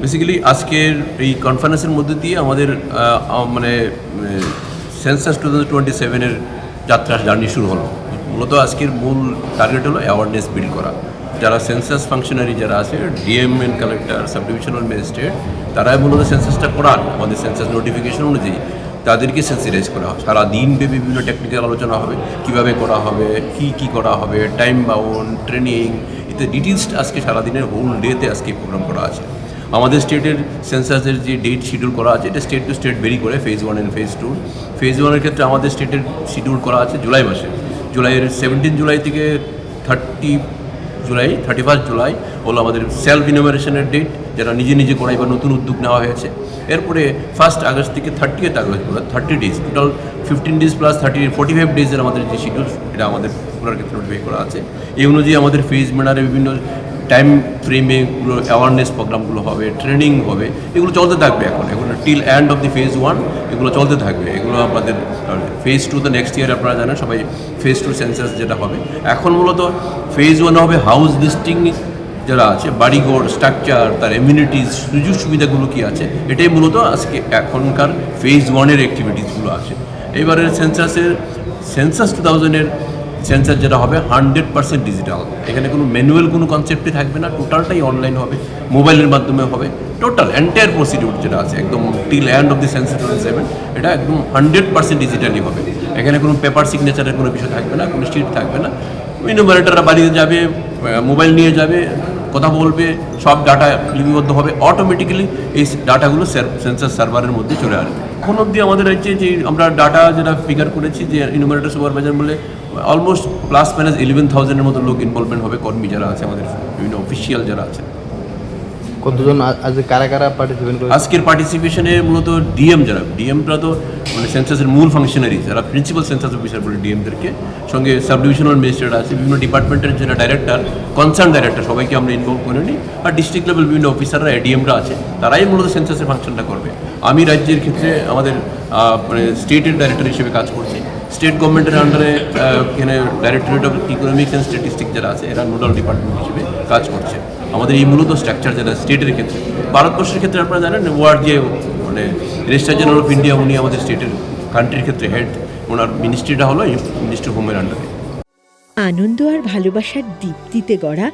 Basically আজকের এই কনফারেন্সের মধ্যে দিয়ে আমাদের মানে সেন্সাস 2027-এর যাত্রা জার্নি শুরু হলো। মূলত আজকের মূল টার্গেট হলো অ্যাওয়ারনেস বিল্ড করা। যারা সেন্সাস ফাংশনারি যারা আছে, DM and collector, sub divisional magistrate, তারাই মূলত সেন্সাসটা করান আমাদের সেন্সাস নোটিফিকেশন অনুযায়ী। তাদেরকে সেন্সিটাইজ করা হয়। সারা দিনব্যাপী বিভিন্ন টেকনিক্যাল আলোচনা হবে, কীভাবে করা হবে, কী করা হবে, টাইম বাউন্ড, ট্রেনিং, এতে ডিটেলস আজকে সারাদিনের হোল ডেতে আজকে প্রোগ্রাম করা আছে। আমাদের স্টেটের সেন্সাসের যে ডেট শিডিউল করা আছে, এটা স্টেট টু স্টেট ভেরি করে, ফেজ 1 অ্যান্ড ফেজ 2। ফেজ 1-এর ক্ষেত্রে আমাদের স্টেটের শিডিউল করা আছে জুলাই মাসে। জুলাইয়ের 17 জুলাই থেকে 31 জুলাই হলো আমাদের সেলফ ইনোভেশনের ডেট, যারা নিজে করাই বা নতুন উদ্যোগ নেওয়া হয়েছে। এরপরে 1 আগস্ট থেকে 30 August 30 days, total 15 days plus 45 ডেজের আমাদের যে শিডিউল, এটা আমাদের পুরার ক্ষেত্রে নোটিফাই করা আছে। এই অনুযায়ী আমাদের ফেজ ম্যানারে বিভিন্ন টাইম ফ্রেমে এগুলো অ্যাওয়ারনেস প্রোগ্রামগুলো হবে, ট্রেনিং হবে, এগুলো চলতে থাকবে। এখন till end of the phase 1 এগুলো চলতে থাকবে। এগুলো আমাদের ফেজ 2 তো নেক্সট ইয়ার, আপনারা জানেন সবাই, ফেজ 2 সেন্সাস যেটা হবে। এখন মূলত ফেজ 1 হবে হাউস লিস্টিং, যারা আছে বাড়িঘর স্ট্রাকচার, তার এমিউনিটিস, সুযোগ সুবিধাগুলো কী আছে, এটাই মূলত আজকে এখনকার ফেজ 1-এর অ্যাক্টিভিটিসগুলো আছে। এবারের সেন্সাস 2000-এর সেন্সাস যেটা হবে 100% ডিজিটাল। এখানে কোনো ম্যানুয়াল কোনো কনসেপ্টই থাকবে না, টোটালটাই অনলাইন হবে, মোবাইলের মাধ্যমে হবে। টোটাল এন্টায়ার প্রসিডিউর যেটা আছে একদম till end of the census 27, এটা একদম 100% ডিজিটালি হবে। এখানে কোনো পেপার সিগনেচারের কোনো বিষয় থাকবে না, কোনো শিট থাকবে না। ইনোভেটররা বাড়িতে যাবে, মোবাইল নিয়ে যাবে, কথা বলবে, সব ডাটা লিপিবদ্ধ হবে, অটোমেটিক্যালি এই ডাটাগুলো সেন্সাস সার্ভারের মধ্যে চলে আসবে। এখন অবধি আমাদের হচ্ছে যে আমরা ডাটা যেটা ফিগার করেছি, যে ইনোভেটর সুপারভাইজার বলে অলমোস্ট প্লাস মাইনাস 11,000-এর মতো লোক ইনভলভমেন্ট হবে, কর্মী যারা আছে আমাদের, বিভিন্ন অফিসিয়াল যারা আছে। কতজন কারা পার্টিসিপেট করে? আজকের পার্টিসিপেশনে মূলত ডিএমরা তো মানে সেন্সাসের মূল ফাংশনারি, যারা প্রিন্সিপাল সেন্সাস অফিসার বলে ডিএমদেরকে, সঙ্গে সাব ডিভিশনাল ম্যাজিস্ট্রেট আছে, বিভিন্ন ডিপার্টমেন্টের যারা ডাইরেক্টর, কনসার্ন ডাইরেক্টর, সবাইকে আমরা ইনভলভ করে নিই। আর ডিস্ট্রিক্ট লেভেল বিভিন্ন অফিসাররা, এডিএমরা আছে, তারাই মূলত সেন্সাসের ফাংশনটা করবে। আমি রাজ্যের ক্ষেত্রে আমাদের মানে স্টেটের ডাইরেক্টর হিসেবে কাজ করছি। স্টেট গভর্নমেন্টের আন্ডারে এখানে directorate of economics and statistics যারা আছে, এরা নোডাল ডিপার্টমেন্ট হিসেবে কাজ করছে। আমাদের এই মূলত স্ট্রাকচার যেটা স্টেটের ক্ষেত্রে। ভারতবর্ষের ক্ষেত্রে আপনারা জানেন ওয়ার্ড যে মানে রেজিস্ট্রার জেনারেল অফ ইন্ডিয়া, উনি আমাদের স্টেটের কান্ট্রির ক্ষেত্রে হেড, ওনার মিনিস্ট্রিটা হলো মিনিস্ট্রি অফ হোমের আন্ডারে। আনন্দ আর ভালোবাসার দীপ্তিতে গড়া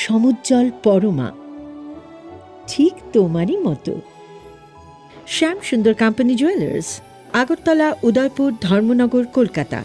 সমুজ্জ্বল পরমা, ঠিক তোমারই মতো। শ্যাম সুন্দর কোম্পানি জুয়েলার্স, আগরতলা, উদয়পুর, ধর্মনগর, কলকাতা।